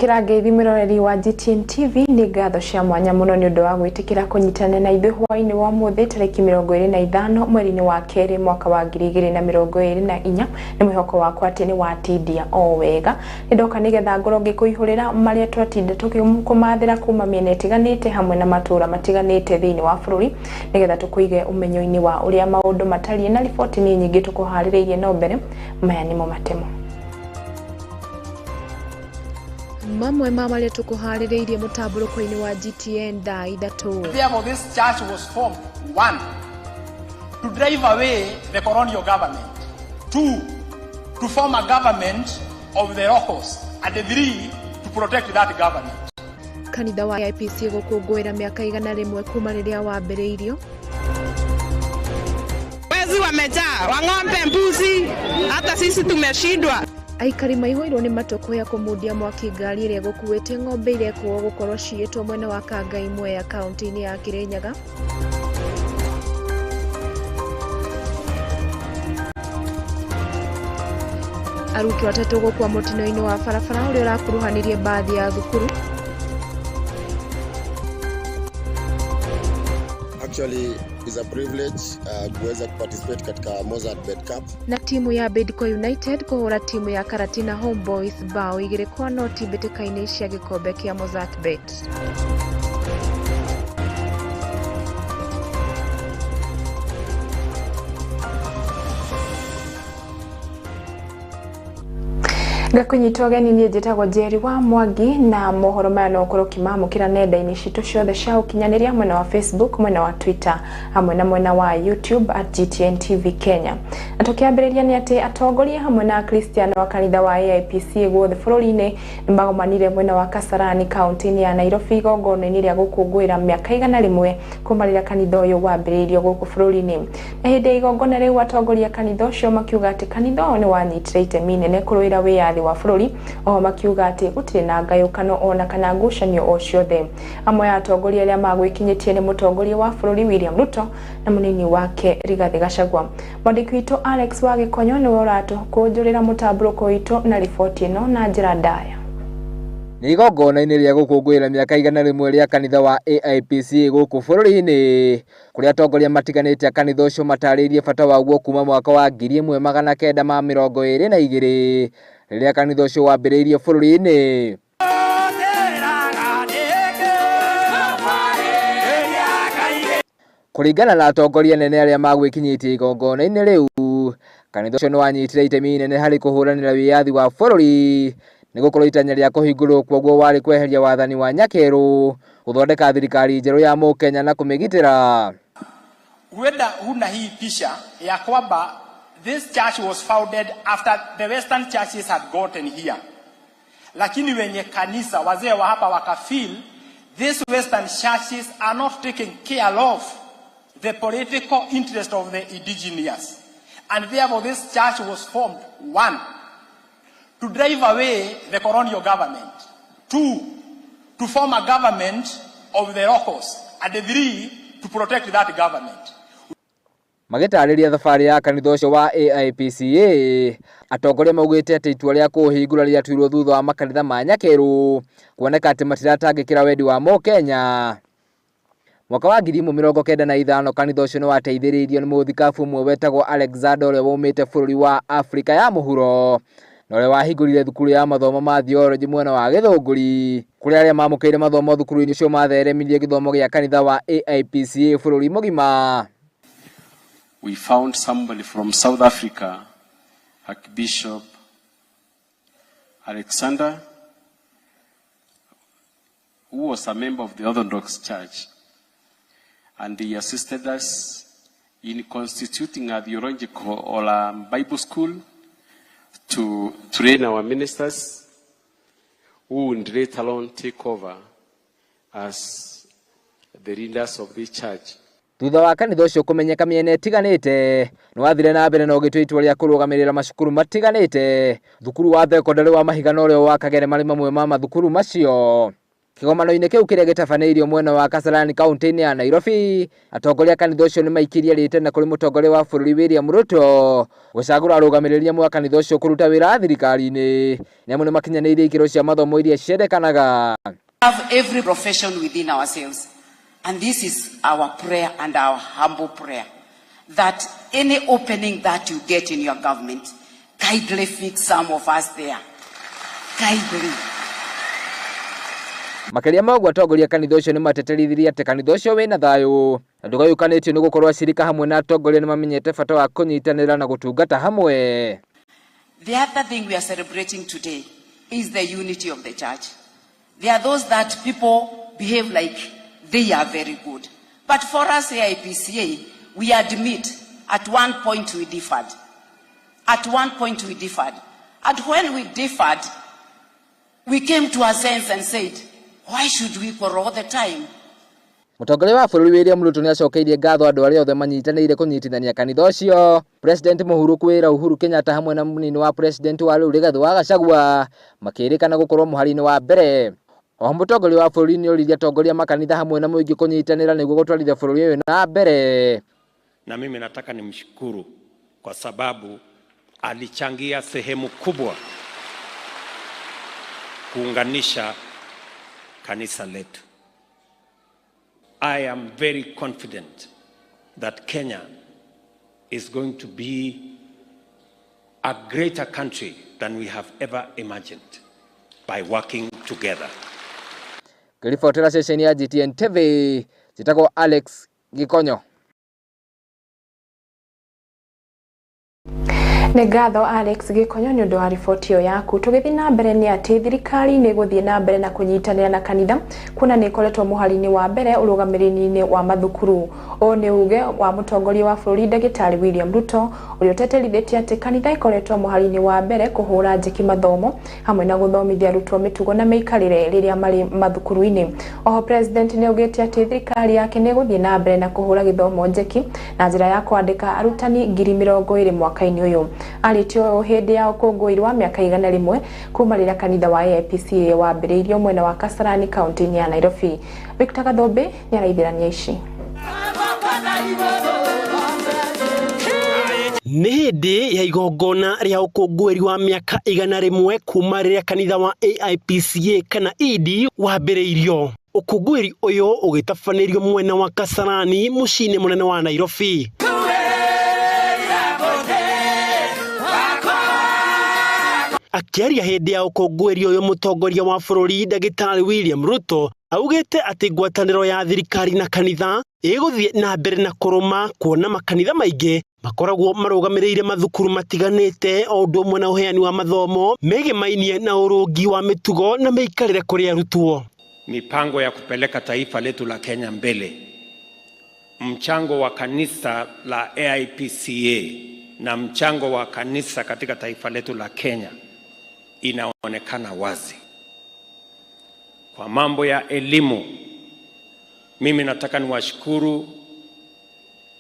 Mukirangeithi mwiroreri wa GTN TV ni ngatho cia mwanya muno ni undu wa gwitikira kunyitana na ithui hwaini wa muthi tariki 25 mweri-ini wa keri mwaka wa 2024 ni mwihoko wakwa ati ni watindia o wega ndoka nigetha ngoro ngikuihurira maria twatinde tukikumathira kuma miena itiganite hamwe na matura matiganite thiini wa bururi nigetha tukuige umenyo-ini wa uria maundu matariĩ na riboti ni nyingi tukuhaririirie no mbere maya nimo matemo mamwe mamalia tukuhaririirie mutamburuko-ini wa GTN Thaa Ithatu. Therefore, this church was formed, 1, to drive away the colonial government, 2, to form a government of the locals, and 3, to protect that government. Kanitha wa IPC gukungwira miaka 100 kuma riria wambiriirio. Wezi wamejaa, wang'ombe, mbuzi, hata sisi tumeshindwa. Aikari maihoirwo ni matoko ya kumudia mwaki ngari iria gukuite ng'ombe iria kuo gukorwo ciitwo mwena wa Kangai Mwea kaunti-ini ya Kirinyaga. Aruki watatu gukua mutino-ini wa barabara uria urakuruhanirie baadhi ya thukuru. Actually is a privilege kuweza participate katika Mozart Bed Cup. Na timu ya Bidco United kuhura timu ya Karatina Homeboys bao 2-0 mbĩtĩka-inĩ cia gikombe kia Mozart Bet. Gakunyita ũgeni ni njĩtagwo Njeri wa Mwangi na mohoro maya no ũkorwo ũkĩmamũkĩra nenda-inĩ citũ ciothe cia ũkinyanĩria mwena wa Facebook, mwena wa Twitter hamwe na mwena wa YouTube @GTN TV Kenya. Na tũkĩambĩrĩria nĩ atĩ atongoria hamwe na Kristiano wa kanitha wa AIPC guothe bũrũri-inĩ nĩ magomanire mwena wa Kasarani kaunti-inĩ ya Nairobi igongona-inĩ rĩa gũkũngũĩra mĩaka 100 kuma rĩrĩa kanitha ũyũ wambĩrĩirio gũkũ bũrũri-inĩ. Na hĩndĩ ya igongona rĩu atongoria kanitha ũcio makiuga atĩ kanitha ũyũ nĩ wanyitire itemi inene kũrũĩra wĩyathi wa bũrũri o makiuga atĩ gũtirĩ na ngayũkano ona kana ngucanio o ciothe. Amwe ya atongoria arĩa magwĩkinyĩtie nĩ mũtongoria wa bũrũri William Ruto na mũnini wake Rigathi Gachagua. Mwandĩki witũ Alex wa Gĩkonyo nĩwe ũratũkũnjũrĩra mũtamburuko witũ na riboti ĩno na njĩra ndaya. Nĩ igongona-inĩ rĩa gũkũngũĩra mĩaka 100 rĩa kanitha wa AIPC gũkũ bũrũri-inĩ kũrĩa atongoria matiganĩte a kanitha ũcio matarĩirie bata waguo kuma mwaka wa 1922 rĩrĩa kanitha ũcio wambĩrĩirie bũrũri-inĩ. Kũringana na atongoria nene arĩa magwĩkinyĩtie igongona-inĩ rĩu, kanitha ũcio nĩ wanyitire itemi inene harĩ kũhũranĩra wĩyathi wa bũrũri nĩ gũkorwo itanya rĩa kũhingũrwo kwoguo warĩ kweheria wathani wa nyakerũ, gũthondeka thirikari njerũ ya Mũkenya na kũmĩgitĩra. Wenda huna hii picha ya kwamba this church was founded after the western churches had gotten here. Lakini wenye kanisa wazee wa hapa wakafeel these western churches are not taking care of the political interest of the indigenous. And therefore this church was formed, 1, to drive away the colonial government, 2, to form a government of the locals, and 3, to protect that government. Magĩtarĩria thabarĩ ya kanitha ũcio wa AIPCA, atongoria maugĩte atĩ itua rĩa kũhingũra rĩatuirwo thutha wa makanitha ma nyakerũ kuoneka atĩ matiratangĩkĩra wendi wa Mũkenya. Mwaka wa 1995 kanitha ũcio nĩ wateithĩrĩirio nĩ mũthikabu ũmwe wetagwo Alexander ũrĩa waumĩte bũrũri wa Afrika ya mũhuro na ũrĩa wahingũrire thukuru ya mathomo ma theology mwena wa Gĩthũngũri, kũrĩa arĩa mamũkĩire mathomo thukuru-inĩ ũcio matheremirie gĩthomo gĩa kanitha wa AIPCA bũrũri mũgima. We found somebody from South Africa, Archbishop Alexander, who was a member of the Orthodox Church, and he assisted us in constituting a theological or a Bible school to train our ministers, who would later on take over as the leaders of the church. Thutha wa kanitha ũcio kũmenyeka mĩena ĩtiganĩte, nĩ wathire na mbere na ũgĩtua itua rĩa kũrũgamĩrĩra macukuru matiganĩte, thukuru wa thekondarĩ wa Mahiga na ũrĩa wa Kagere marĩ mamwe ma mathukuru macio. kigomano-inĩ kĩu kĩrĩa gĩtabanĩirio mwena wa Kasarani kaunti-inĩ ya Nairobi, atongoria kanitha ũcio nĩ maikirie rĩtana kũrĩ mũtongoria wa bũrũri William Ruto gũcagũra arũgamĩrĩria mwa kanitha ũcio kũruta wĩra thirikari-inĩ, nĩamu nĩ makinyanĩirie ikĩro cia mathomo iria ciendekanaga. Have every profession within ourselves, and this is our prayer and our humble prayer, that any opening that you get in your government, kindly fix some of us there. Kindly. Makiria maguo atongoria kanitha ũcio nĩ mateterithirie atĩ kanitha ũcio wĩna thayũ na ndũgayũkanĩtio nĩ gũkorwo acirika hamwe na atongoria nĩ mamenyete bata wa kũnyitanĩra na gũtungata hamwe. The other thing we are celebrating today is the unity of the church. There are those that people behave like they are very good. But for us AIPCA, we admit at one point we differed. At one point we differed. And when we differed, we came to a sense and said, why should we quarrel all the time? Mũtongoria wa bũrũri William Ruto nĩ acokeirie ngatho andũ arĩa othe manyitanĩire kũnyitithania kanitha ũcio. President Mũhuru kwĩra Uhuru Kenyatta hamwe na mũnini wa president wa rĩu Rigathĩ wa Gachagua makĩrĩkana gũkorwo mũhari-inĩ wa mbere. O mũtongoria wa bũrũri nĩ oririe atongoria makanitha hamwe na mũingĩ kũnyitanĩra nĩguo gũtwarithia bũrũri ũyũ na mbere. Na mimi nataka nimshukuru kwa sababu alichangia sehemu kubwa kuunganisha kanisa letu. I am very confident that Kenya is going to be a greater country than we have ever imagined by working together. Kiribotera sesheni ya GTN TV, jitagwo Alex Gikonyo. Nĩ ngatho Alex Gikonyo nĩ ũndũ wa riboti ĩyo yaku. Tũgĩthiĩ na mbere nĩ atĩ thirikari nĩ gũthiĩ na mbere na kũnyitanĩra na kanitha kuna nĩ ĩkoretwo mũhari-inĩ wa mbere ũrũgamĩrĩri-inĩ wa mathukuru. O nĩ uge wa mũtongoria wa bũrũri Ndagĩtarĩ William Ruto ũrĩa ũteterithĩtie atĩ kanitha ĩkoretwo mũhari-inĩ wa mbere kũhũra njeki mathomo hamwe na gũthomithia arutwo mĩtugo na mĩikarĩre rĩrĩa marĩ mathukuru-inĩ. Oho president nĩ augĩte atĩ thirikari yake nĩ gũthiĩ na mbere na kũhũra gĩthomo njeki na njĩra ya kwandĩka arutani 20,000 mwaka-inĩ ũyũ. Aritio hĩndĩ ya ũkũngũĩri wa mĩaka 100 kuma rĩrĩa kanitha wa AIPCA wambĩrĩirio mwena wa Kasarani kaunti-inĩ ya Nairobi. Victor Gathombe nĩ araithĩrania ici. Nĩ hĩndĩ ya igongona rĩa ũkũngũĩri wa mĩaka 100 kuma rĩrĩa kanitha wa AIPCA kana ED wambĩrĩirio. Ũkũngũĩri ũyũ ũgĩtabanĩrio mwena wa Kasarani mũciĩ-inĩ mũnene wa Nairobi. Akiaria hĩndĩ ya ũkũngũĩri ũyũ mũtongoria wa bũrũri Ndagĩtarĩ William Ruto augĩte atĩ ngwatanĩro ya thirikari na kanitha ĩgũthiĩ na mbere na kũrũma kuona makanitha maingĩ makoragwo marũgamĩrĩire mathukuru matiganĩte o ũndũ ũmwe na ũheani wa mathomo megemainie na ũrũngi wa mĩtugo na mĩikarĩre kũrĩ arutwo. Mipango ya kupeleka taifa letu la Kenya mbele, mchango wa kanisa la AIPCA na mchango wa kanisa katika taifa letu la Kenya inaonekana wazi. Kwa mambo ya elimu, mimi nataka niwashukuru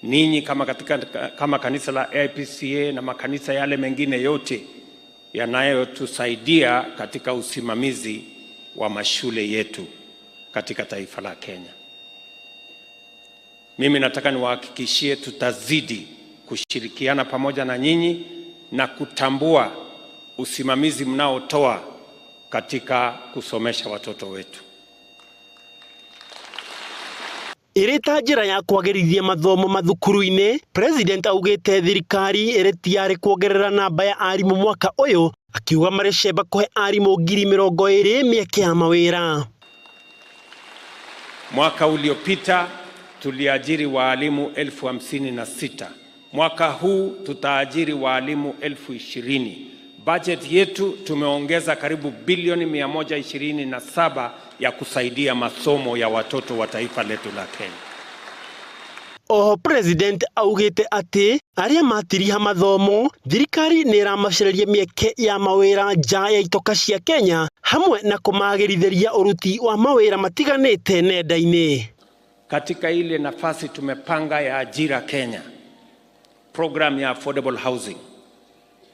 ninyi kama kanisa la AIPCA na makanisa yale mengine yote yanayotusaidia katika usimamizi wa mashule yetu katika taifa la Kenya. Mimi nataka niwahakikishie tutazidi kushirikiana pamoja na nyinyi na kutambua usimamizi mnaotoa katika kusomesha watoto wetu. Irita njĩra ya kwagĩrithia mathomo mathukuru-inĩ, President augĩte thirikari ĩrĩ tayari kuongerera namba ya arimũ mwaka ũyũ, akiuga marĩ cemba kũhe arimũ 20,000 mĩeke ya mawĩra. Mwaka uliopita tuliajiri waalimu 56,000. Mwaka huu tutaajiri waalimu 20,000. Budget yetu tumeongeza karibu bilioni 127 ya kusaidia masomo ya watoto wa taifa letu la Kenya. Oho President augĩte atĩ arĩa matiriha mathomo thirikari nĩ ĩramacereria mĩeke ya mawĩra nja ya itoka cia Kenya hamwe na kũmagĩrithĩria ũruti wa mawĩra matiganĩte nenda-inĩ. Katika ile nafasi tumepanga ya ajira Kenya, program ya affordable housing,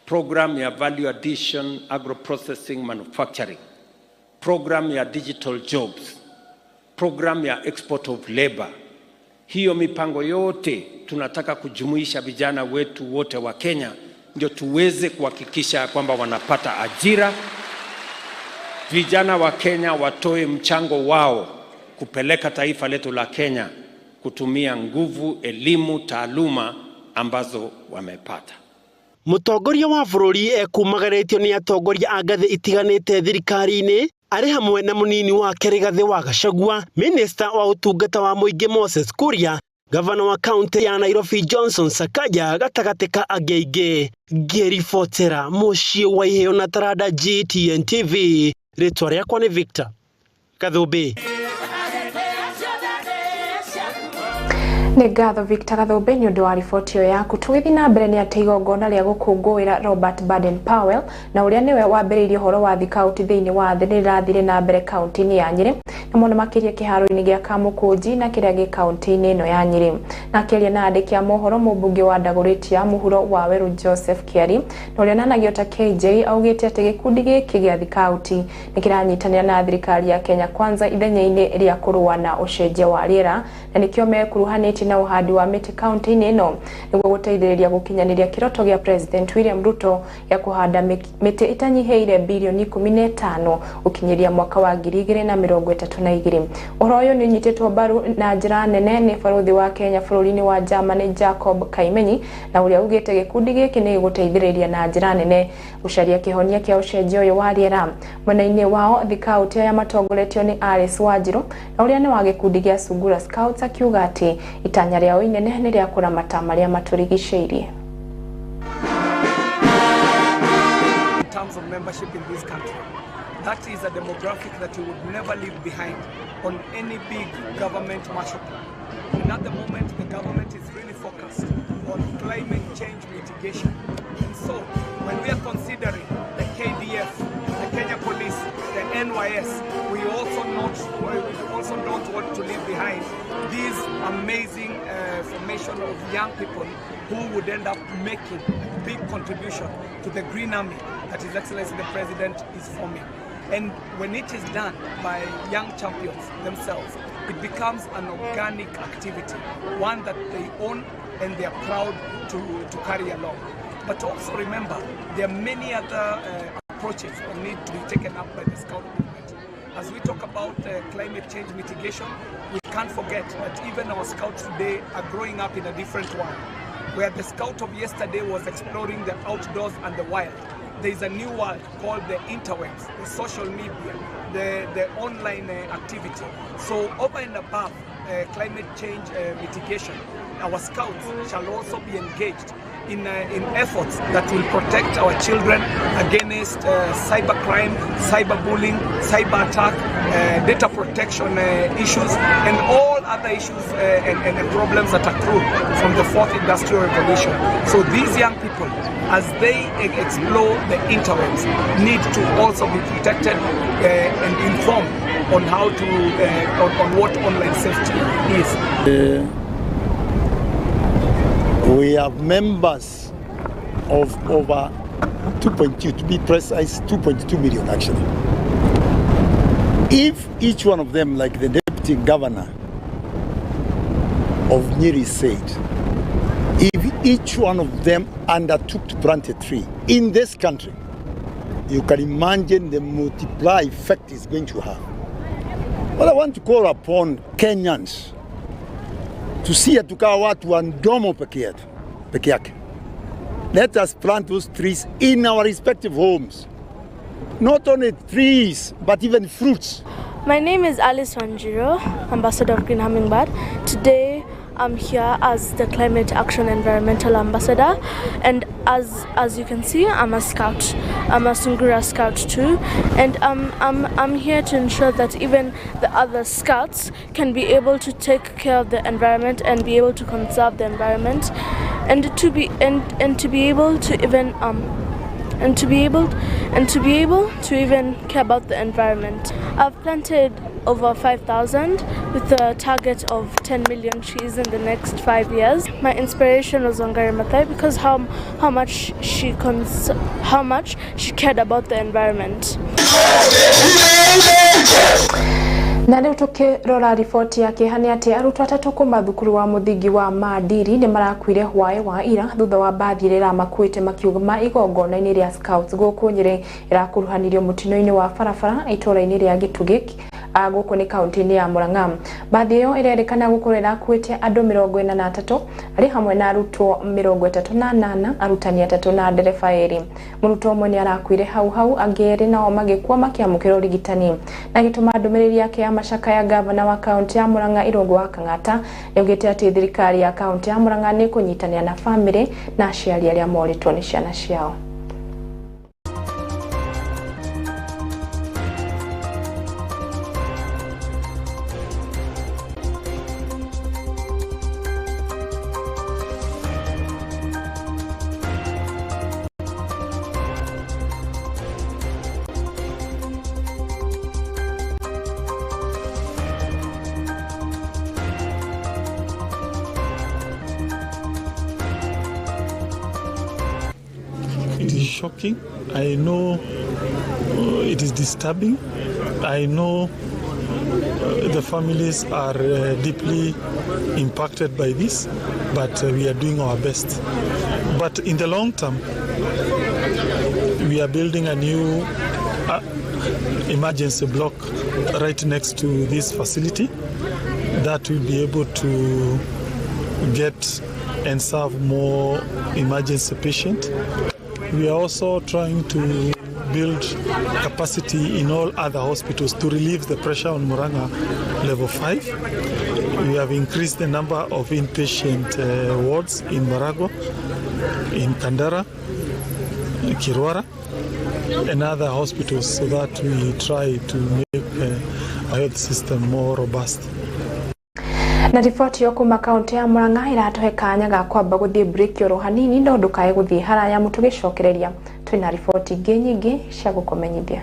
program ya value addition agro processing manufacturing, program ya digital jobs, program ya export of labor. Hiyo mipango yote tunataka kujumuisha vijana wetu wote wa Kenya ndio tuweze kuhakikisha kwamba wanapata ajira. Vijana wa Kenya watoe mchango wao kupeleka taifa letu la Kenya kutumia nguvu, elimu, taaluma ambazo wamepata. Mutongoria wa bururi ekumagaretio ni atongoria a ngathĩ itiganĩte thirikari-inĩ ari hamwe na munini wa Rigathĩ wa Gachagua, Minister wa utungata wa muingi Moses Kuria, Gavana wa kaunti ya Nairobi Johnson Sakaja, gatagatĩ ka angĩ aingĩ. Ngĩribotera mũciĩ wa iheo na Taranda GTN TV, rĩtwa rĩakwa nĩ Victor Gathũmbĩ. Nĩ ngatho Victor Gathũmbĩ nĩ ũndũ wa riboti ĩyo yaku. Tũgĩthiĩ na mbere nĩ atĩ igongona rĩa gũkũngũĩra Robert Baden Powell na ũrĩa nĩwe wambĩrĩirie ũhoro wa thikaũti thĩinĩ wa thĩ nĩrĩrathire na mbere kaunti-inĩ ya Njeri na mũno makĩria kĩharo-inĩ gĩa Kamũkũnji na kĩrĩa gĩ kaunti-inĩ ĩno ya Njeri. Na akĩaria na andĩki a mohoro mũmbunge wa Dagoretti ya mũhuro wa Weru Joseph Kiari na ũrĩa nanagio ta KJ augĩte atĩ gĩkundi gĩkĩ gĩa thikaũti nĩ kĩranyitanĩra na thirikari ya Kenya Kwanza ithenya-inĩ rĩa kũrũa na ũcenjia wa rĩera na nĩkĩo mekuruhanĩtie na uhadi wa miti kaunti-inĩ ĩno nĩguo gũteithĩrĩria gũkinyanĩria kĩroto gĩa President William Ruto ya kũhanda mĩtĩ ĩtanyiheire bilioni 15 ũkinyĩria mwaka wa 2032. Ũhoro ũyũ nĩ ũnyitĩtwo mbaru na njĩra nene nĩ barũthi wa Kenya bũrũri-inĩ wa Germany Jacob Kaimenyi na ũrĩa ugĩte gĩkundi gĩkĩ nĩ gũteithĩrĩria na njĩra nene gũcaria kĩhonia kĩa ũcenjia ũyũ wa rĩera. Mwena-inĩ wao thikaũti ya matongoretio nĩ Alice Wanjiru na ũrĩa nĩ wa gĩkundi gĩa Sungura Scouts akiuga atĩ itanya rĩao inene nĩ rĩa kũramata marĩa matũrigicĩirie. In terms of membership in this country, that is a demographic that you would never leave behind on any big government marshal plan. And at the moment, the government is really focused on climate change mitigation. And so, when we are considering the KDF, the Kenya Police, the NYS, we also don't want to leave behind these amazing formation of young people who would end up making a big contribution to the Green Army that His Excellency the President is forming. And when it is done by young champions themselves, it becomes an organic activity, one that they own and they are proud to carry along. But also remember, there are many other approaches that need to be taken up by the Scout movement. As we talk about climate change mitigation, we can't forget that even our Scouts today are growing up in a different world. Where the Scout of yesterday was exploring the outdoors and the wild, there is a new world called the interwebs, the social media, the online activity. So over and above climate change mitigation, our Scouts shall also be engaged in efforts that will protect our children against cybercrime, cyberbullying, cyber attack, data protection issues, and all other issues and problems that accrue from the fourth industrial revolution. So these young people, as they explore the interwebs, need to also be protected and informed on how to on what online safety is. We have members of over 2.2, to be precise, 2.2 million actually. If each one of them, like the deputy governor of Njeri said, if each one of them undertook to plant a tree in this country, you can imagine the multiply effect it's going to have. But I want to call upon Kenyans to see tukawa watu wa ndomo peke yake. Let us plant those trees in our respective homes. Not only trees, but even fruits. My name is Alice Wanjiru, Ambassador of Green Hummingbird. Today I'm here as the Climate Action Environmental Ambassador, and as you can see, I'm a scout. I'm a Sungura scout too, and I'm here to ensure that even the other scouts can be able to take care of the environment and be able to conserve the environment, and to be able to even care about the environment. I've planted over 5,000 with a target of 10 million trees in the next 5 years. My inspiration was Wangari Maathai because how much she cared about the environment. Na leo tukirora ripoti yake hani ati arutwo atatu kuma thukuru wa muthingi wa Mandiri ni marakuire hwae wa ira thutha wa bathi rira makuite makiugama igongona-ini ria Scouts guku Njeri irakuruhanirio mutino-ini wa barabara itura-ini ria Gitugiki guku ni kaunti-ini ya Murang'a. Bathi iyo irerikana gukorwo irakuite andu 43 ari hamwe na arutwo 38 arutani 3 na ndereba 2. Murutwo umwe ni arakuire hau angeri nao magikua makiamukira urigitani na gituma ndumiriri yake ya macaka ya gavana wa kaunti ya Murang'a Irungu wa Kang'ata yaugite ati thirikari ya kaunti ya Murang'a ni kunyitania na family na aciari aria moritwo ni ciana ciao. It is shocking. I know it is disturbing. I know the families are deeply impacted by this, but we are doing our best. But in the long term, we are building a new emergency block right next to this facility that will be able to get and serve more emergency patients. We are also trying to build capacity in all other hospitals to relieve the pressure on Murang'a level 5. We have increased the number of inpatient wards in Marago, in Kandara, Kirwara, and other hospitals so that we try to make our health system more robust. Na ripoti yo kuma kaunti ya Murang'a iratohe kanya ga kwamba guthie break yoro hanini ndo ndukae guthie haraya mutugicokereria twina ripoti ingi nyingi cia gukomenyithia.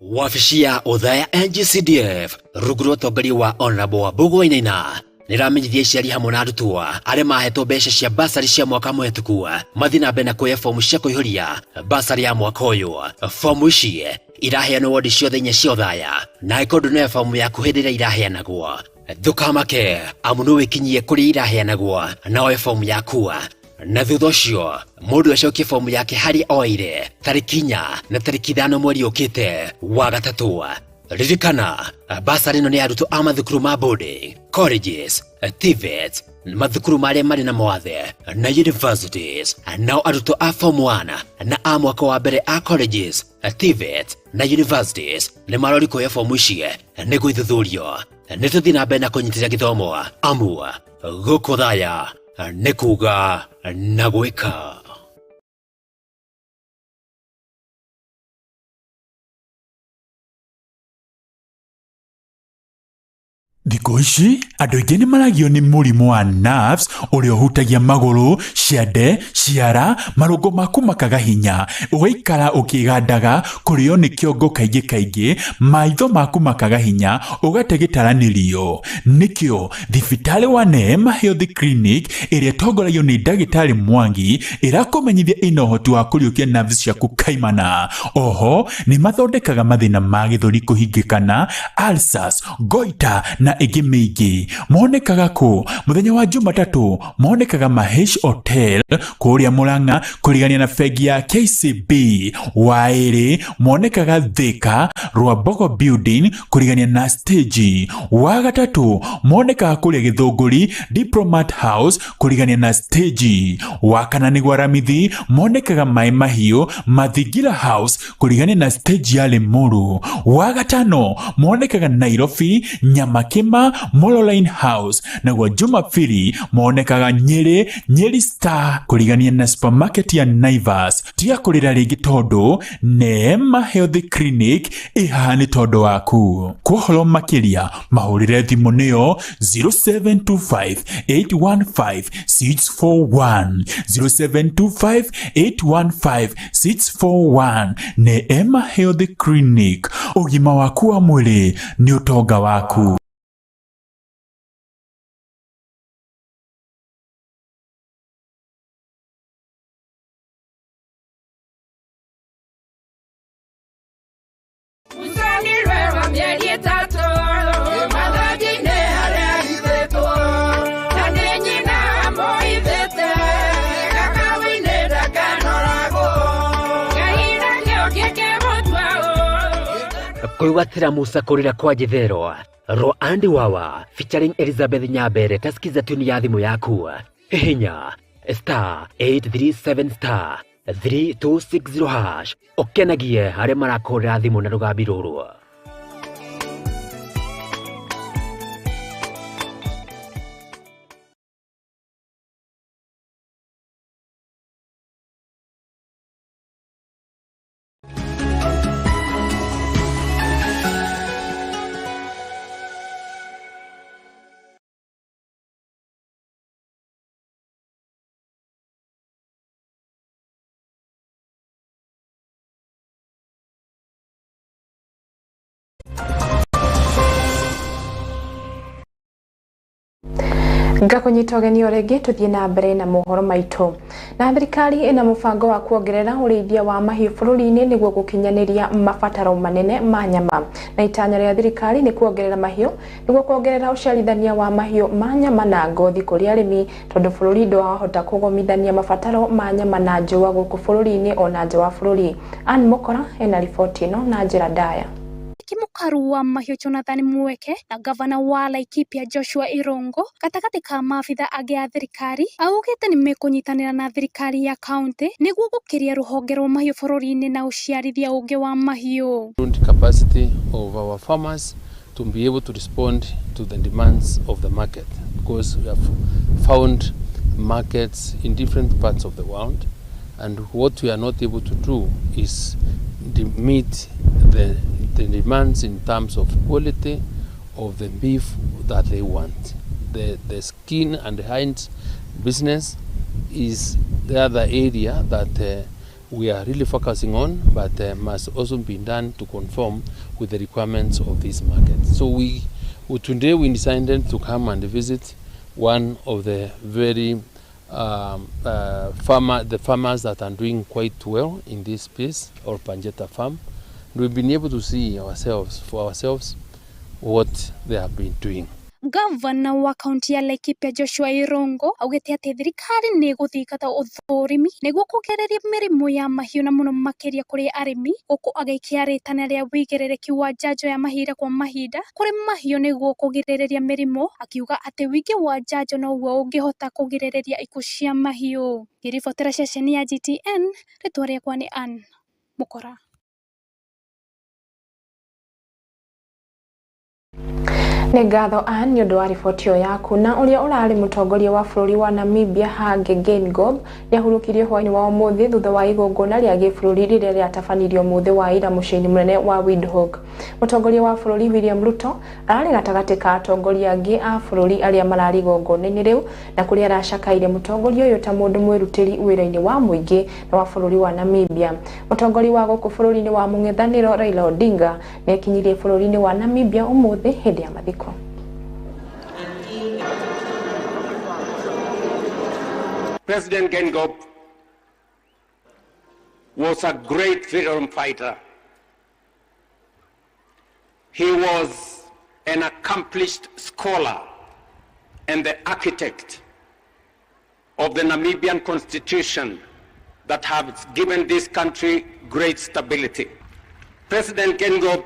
Wabici ya utha ya NGCDF rungu rwa utongoria wa Honorable Bugoinaina niramenyithia aciari hamwe na arutwo aria mahetwo mbeca cia basari cia mwaka muhetũku mathi na mbere na kuoya fomu cia kuihuria basari ya mwaka uyu. Fomu ici iraheanwo wodi ciothe 4 cia uthaya na ikondo na fomu yaku hindi ria iraheanagwo. Ndukamake amu no wikinyie kuri iraheanagwo na oye fomu yaku na thutha ucio mundu acokie fomu yake hari oire tariki 4 na tariki 5 mweri ukite wa gatatu. Ririkana basari no ni arutwo a mathukuru ma boarding, colleges, TVET, mathukuru maria mari na mawathe na universities. Nao arutwo a form 1 na a mwaka wa mbere a colleges, TVET na universities ni marori kuoya fomu ici niguo ithuthurio. Nituthi na mbere na kunyitithia githomo amu guku thaya ni kuga na gwika. Thikũ ici andũ aingĩ nĩ maragio nĩ mũrimũ wa nerves ũrĩa ũhutagia magũrũ, ciande, ciara, marũngo maku makaga hinya, ũgaikara ũkĩgandaga, kũrĩo nĩ kĩongo kaingĩ, maitho maku makaga hinya, ũgate gĩtaranĩrio. Nĩkĩo thibitarĩ wa Neem Health Clinic ĩrĩa ĩtongoragio nĩ ndagĩtarĩ Mwangi ĩrakũmenyithia ĩna ũhoti wa kũriũkia nerves ciaku kaimana. Oho nĩ mathondekaga mathĩna ma gĩthũri kũhingĩkana, ulcers, goita na ĩngĩ mĩingĩ. Monekaga kũ? Mũthenya wa Jumatatu monekaga Mahesh Hotel kũrĩa Murang'a kũrigania na bengi ya KCB. Waĩrĩ monekaga Thika Rwambogo Building kũrigania na Stage. Wagatatu monekaga kũrĩa Gĩthũngũri Diplomat House kũrigania na Stage. Wakana nĩ Gwaramithi monekaga Maĩ Mahiũ Mathingira House kũrigania na Stage ya Limuru. Wagatano monekaga Nairobi Nyamakima Mololine House. Naguo Jumapili monekaga Njeri Star kũrigania na supermarket ya Naivas. Tia kũrĩra rĩngĩ tondũ Neem Health Clinic ĩhaha nĩ tondũ waku. Kuohoro makĩria mahũrĩre thimũ nĩyo 0725 815 641 0725 815 641. Neem Health Clinic, ũgima waku wa mwĩrĩ nĩ ũtonga waku. Kuiwatira Musa kurira kwa jithero ro Andy Wawa featuring Elizabeth Nyambere taskiza tuni ya thimu yaku hihinya *837 *3260# okenagie hare marakorera thimu na rugambi ruru. Ngakunyita ũgeni ũrĩngĩ tũthiĩ na mbere na mohoro maitũ. Na thirikari ĩna mũbango wa kuongerera ũrĩithia wa mahiũ bũrũri-inĩ nĩguo gũkinyanĩria mabataro manene ma nyama. Na itanya rĩa thirikari nĩ kuongerera mahiũ nĩguo kuongerera ũciarithania wa mahiũ ma nyama na ngothi kũrĩ arĩmi, tondũ bũrũri ndwahota kũgomithania mabataro ma nyama na njũa gũkũ bũrũri-inĩ ona nja wa bũrũri. Ann Mokora ena riboti ĩno na njĩra ndaya. Kimukaru wa mahiũ Jonathan Mweke na gavana wa Laikipia Joshua Irongo gatagatĩ ka maabitha angĩ a thirikari augĩte nĩ mekũnyitanĩra na thirikari ya kaunti nĩguo gũkĩria rũhonge rwa mahiũ bũrũri-inĩ na ũciarithia ũngĩ wa mahiũ. Capacity of our farmers to be able to respond to the demands of the market, because we have found markets in different parts of the world, and what we are not able to do is meet the demands in terms of quality of the beef that they want. The skin and the hinds business is the other area that we are really focusing on, but must also be done to conform with the requirements of this market. So today we decided to come and visit one of the very farmers that are doing quite well in this space, or Panjeta farm. We've been able to see for ourselves what they have been doing. Gavana wa kaunti ya Laikipia Joshua Irongo augĩte atĩ thirikari nĩ gũthingata ũthũrimi nĩguo kũgirĩrĩria mĩrimũ ya mahiũ na mũno makĩria kũrĩ arĩmi, gũkũ agĩikia rĩtana rĩa wĩigĩrĩrĩki wa njanjo ya mahinda kwa mahinda kũrĩ mahiũ nĩguo kũgirĩrĩria mĩrimũ, akiuga atĩ wĩingĩ wa njanjo noguo ũngĩhota kũgirĩrĩria ikuũ cia mahiũ. Ngĩribotera ceceni ya GTN, rĩtwa rĩakwa nĩ Ann Mokora. Nĩ ngatho Ann nĩ ũndũ wa riboti ĩyo yaku. Na ũrĩa ũrarĩ mũtongoria wa bũrũri wa Namibia Hage Geingob nĩ ahurukirio hwaĩ-inĩ wa ũmũthĩ thutha wa igongona rĩa gĩbũrũri rĩrĩa rĩatabanirio mũthĩ wa ira mũciĩ-inĩ mũnene wa Windhoek. Mũtongoria wa bũrũri William Ruto ararĩ gatagatĩ ka atongoria angĩ a bũrũri arĩa mararĩ igongona-inĩ rĩu, na kũrĩa aracakaire mũtongoria ũyũ ta mũndũ mwĩrutĩri wĩra-inĩ wa mũingĩ na wa bũrũri wa Namibia. Mũtongoria wa gũkũ bũrũri-inĩ wa mũng'ethanĩro Raila Odinga nĩ ekinyirie bũrũri-inĩ wa Namibia ũmũthĩ hĩndĩ ya mathiko. President Geingob was a great freedom fighter. He was an accomplished scholar and the architect of the Namibian constitution that has given this country great stability. President Geingob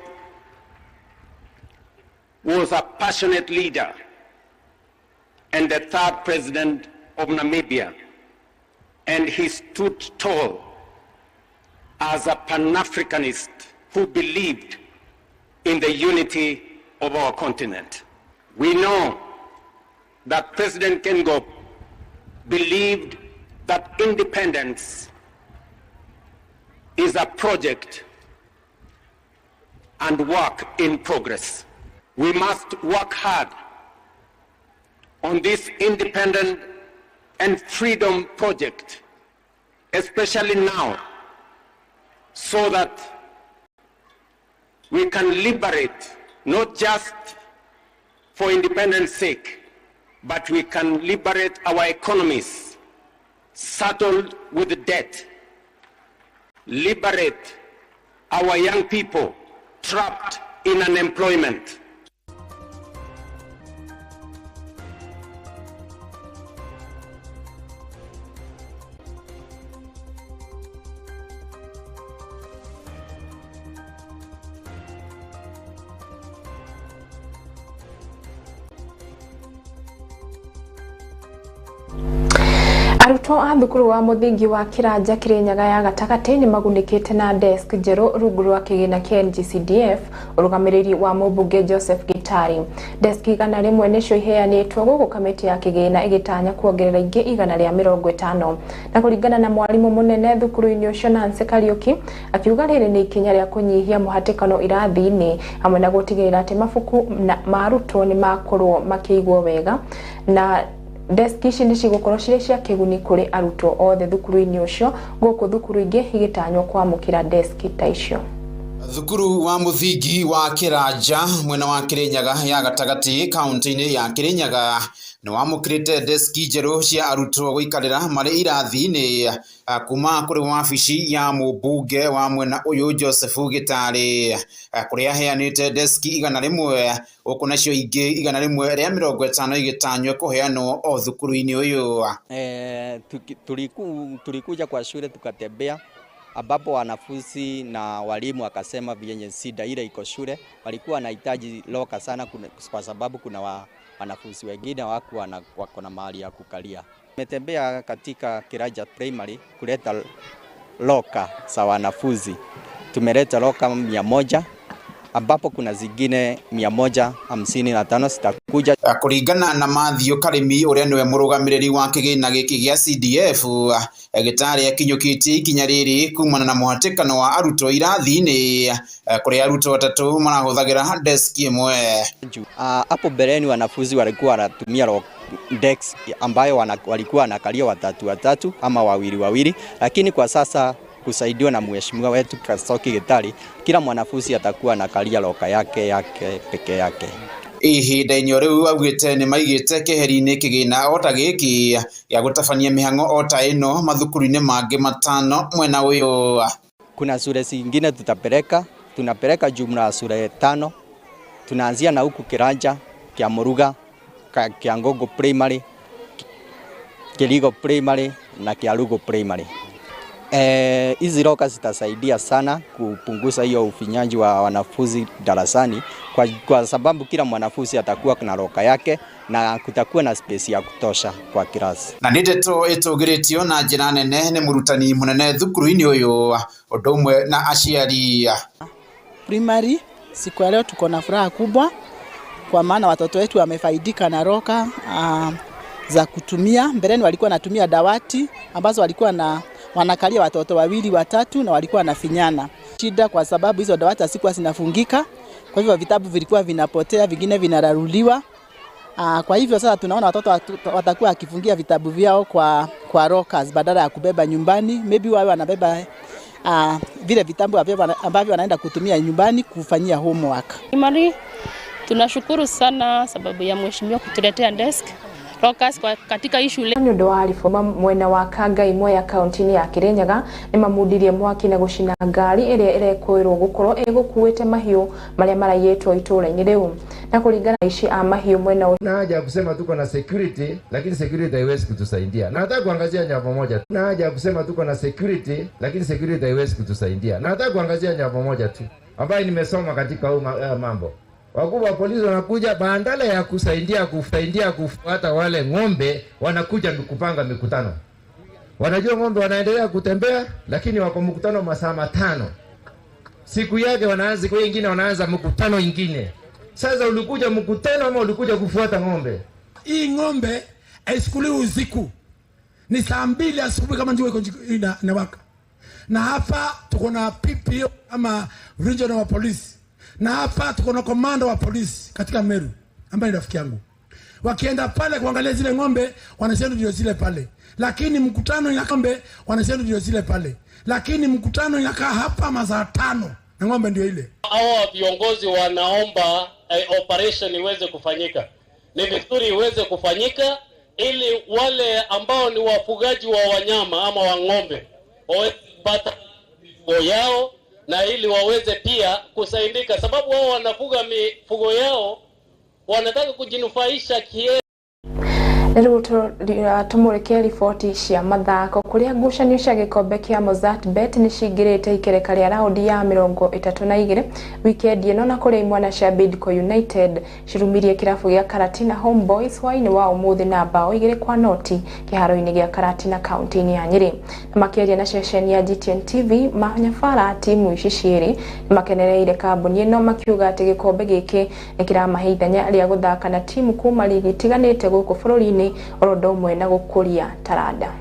was a passionate leader and the third president of Namibia, and he stood tall as a Pan-Africanist who believed in the unity of our continent. We know that President Geingob believed that independence is a project and work in progress. We must work hard on this independent and freedom project, especially now, so that we can liberate, not just for independence sake, but we can liberate our economies saddled with debt, liberate our young people trapped in unemployment. Arutwo a thukuru wa muthingi wa Kiranja Kirinyaga ya gatagati ni magunikite na desk njeru rungu rwa kigina kia NGCDF urugamiriri wa mubunge Joseph Gitari. Desk igana rimwe nicio iheanitwo guku kamiti ya kigina igitanya kuongerera ingi igana ria 50 na kuringana na mwarimu munene thukuru-ini ucio Nancy Kariuki akiuga riri ni ikinya ria kunyihia muhatikano irathi-ini hamwe na gutigirira ati mabuku ma arutwo ni makorwo makiigwo wega na desk ici ni cigũkorwo cirĩ cia kĩguni kũrĩ arutwo othe thukuru-inĩ ũcio gũkũ thukuru ingĩ igĩtanywo kwamũkĩra desk ta icio. Thukuru wa muthingi wa Kiranja mwena wa Kirinyaga ya gatagati kaunti-inĩ ya Kirinyaga ni wamũkĩrĩte desk njerũ cia arutwo gũikarĩra marĩ irathi-inĩ kuma kũrĩ wabici ya mũmbunge wa mwena ũyũ Joseph Gitari kũrĩa aheanĩte desk igana rĩmwe gũkũ nacio ingĩ igana rĩmwe rĩa 50 igĩtanywo kũheanwo o thukuru-inĩ ũyũ. Tulikuja kwa shule tukatembea ambapo wanafunzi na walimu wakasema vyenye shida ile iko shule walikuwa wanahitaji loka sana kwa sababu kuna wanafunzi wengine wako na mahali ya kukalia. Nimetembea katika Kiranja Primary kuleta loka za wanafunzi. Tumeleta loka 100 ambapo kuna zingine 155 zitakuja. Kuringana na Mathio Karimi uria niwe murugamiriri wa kigina giki gia CDF Gitari akinyukitie ikinya riri kumana na muhatikano wa arutwo irathi-ini kuri arutwo 3 marahuthagira desk imwe. Hapo beleni wanafunzi walikuwa wanatumia desk ambayo walikuwa wanakalia watatu ama wawili, lakini kwa sasa kusaidiwa na mheshimiwa wetu Kasoki Gitari, kila mwanafunzi atakuwa anakalia loka yake peke yake. Ihinda-inĩ rĩu augĩte nĩ maigĩte keheri-inĩ kĩgĩna ota gĩkĩ ya gũtabania mĩhang'o ota ĩno mathukuru-inĩ mangĩ 5 mwena ũyũ. Kuna shule zingine tunapeleka jumla ya shule 5. Tunaanzia na huku Kiranja, Kiamuruga, Kiangogo Primary, Kiligo Primary na Kiarugo Primary. Hizi loka zitasaidia sana kupunguza hiyo ufinyanji wa wanafunzi darasani kwa sababu kila mwanafunzi atakuwa na loka yake na kutakuwa na space ya kutosha kwa kirasi. Na ndeto ĩtũgĩrĩtio na njĩra nene nĩ mũrutani mũnene thukuru-inĩ ũyũ ũndũ ũmwe na aciari. Primary siku ya leo tuko na furaha kubwa kwa maana watoto wetu wamefaidika na loka za kutumia. Mbeleni walikuwa wanatumia dawati ambazo walikuwa wanakalia watoto 2, 3 na walikuwa wanafinyana. Shida kwa sababu hizo dawati hazikuwa zinafungika. Kwa hivyo vitabu vilikuwa vinapotea, vingine vinararuliwa. Kwa hivyo sasa tunaona watoto watakuwa akifungia vitabu vyao kwa lockers badala ya kubeba nyumbani. Maybe wao wanabeba vile vitabu ambavyo wanaenda kutumia nyumbani kufanyia homework. Tunashukuru sana sababu ya mheshimiwa kutuletea desk lockers katika hii shule. Nĩ ũndũ wa arifoma mwena wa Kangai imwe ya kaunti-inĩ ya Kirinyaga nĩ mamundirie mwaki na gũcina ngari ĩrĩa ĩrekũĩrwo gũkorwo ĩgũkuĩte mahiũ marĩa maraiyĩtwo itũũra-inĩ rĩu. Na kũringana na ici a mahiũ mwena ũyũ. Na haja kusema tuko na security lakini security haiwezi kutusaidia. Na nataka kuangazia jambo moja. Na haja kusema tuko na security lakini security haiwezi kutusaidia. Na nataka kuangazia jambo moja tu ambayo nimesoma katika mambo. Wakubwa wa polisi wanakuja badala ya kusaidia kufuata wale ng'ombe, wanakuja kupanga mikutano. Wanajua ng'ombe wanaendelea kutembea lakini wako mkutano masaa 5. Siku yake wanaanza kwa wengine wanaanza mkutano ingine. Sasa ulikuja mkutano ama ulikuja kufuata ng'ombe? Hii ng'ombe haisikuliwi usiku. Ni saa 2 asubuhi kama njoo inawaka. Na hapa tuko na PPO ama regional wa polisi. Na hapa tuko na komanda wa polisi katika Meru ambaye ni rafiki yangu. Wakienda pale kuangalia zile ng'ombe wanasema ndio zile pale. Lakini mkutano ina ng'ombe wanasema ndio zile pale. Lakini mkutano inakaa hapa masaa 5 na ng'ombe ndio ile. Hao viongozi wanaomba operation iweze kufanyika. Ni vizuri iweze kufanyika ili wale ambao ni wafugaji wa wanyama ama wa ng'ombe waweze kupata mifugo yao na ili waweze pia kusaidika sababu wao wanafuga mifugo yao wanataka kujinufaisha Neruto tumurike riboti cia mathako kuria ngucanio cia gikombe kia Mozart Bet ni cingirite ikereka ria raundi ya 32 wikendi ino na kuria imwana cia Bidco United cirumirie kirabu gia Karatina Homeboys hwaini wa umuthi na bao 2-0 kiharo-ini gia Karatina kaunti-ini ya Njeri. Makiaria na ceceni ya GTN TV manyabara timu ici ciiri makenereire kambuni ino makiuga ati gikombe giki nikiramaheithanya ria guthaka na timu kuma ligi tiganite guku bururi-ini orodo umwe na gukuria taranda.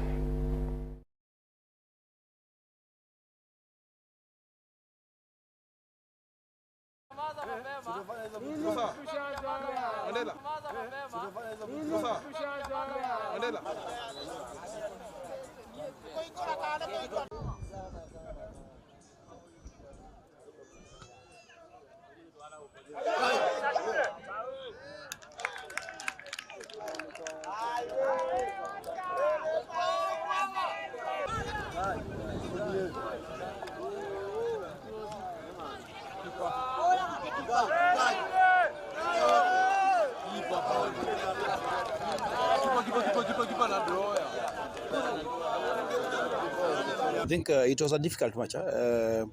I think it was a difficult match. The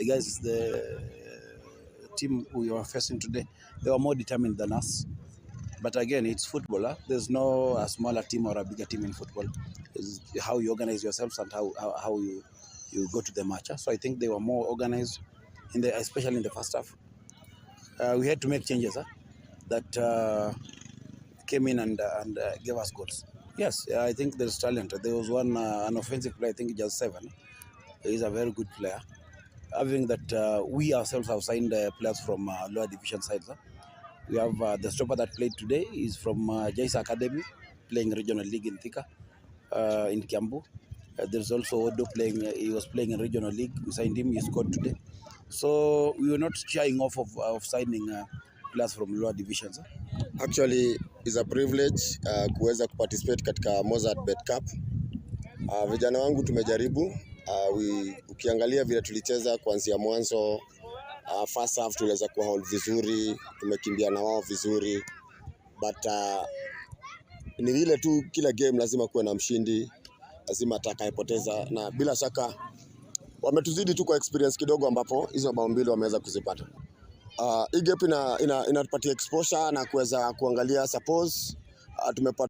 guys, the team we were facing today, they were more determined than us. But again, it's football. Huh? There's no a smaller team or a bigger team in football. It's how you organize yourselves and how you go to the match. Huh? So I think they were more organized, especially in the first half. We had to make changes that came in and gave us goals. Yes, I think there's talent. There was an offensive player, I think just 7. He's a very good player. Having that, we ourselves have signed players from lower division sides. We have the stopper that played today is from Jaisa Academy, playing regional league in Thika, in Kiambu. There's also Odo playing. He was playing in regional league. We signed him. He scored today. So we were not shying off of signing players from lower divisions. Actually, it's a privilege kuweza kuparticipate katika Mozart Bet Cup. Vijana wangu tumejaribu. Ukiangalia vile tulicheza kuanzia mwanzo, first half tuliweza kuhold vizuri, tumekimbia na wao vizuri. But ni vile tu kila game lazima kuwe na mshindi, lazima atakayepoteza, na bila shaka wametuzidi tu kwa experience kidogo ambapo hizo bao mbili wameweza kuzipata. Hii gap inatupatia exposure na kuweza kuangalia suppose tumepata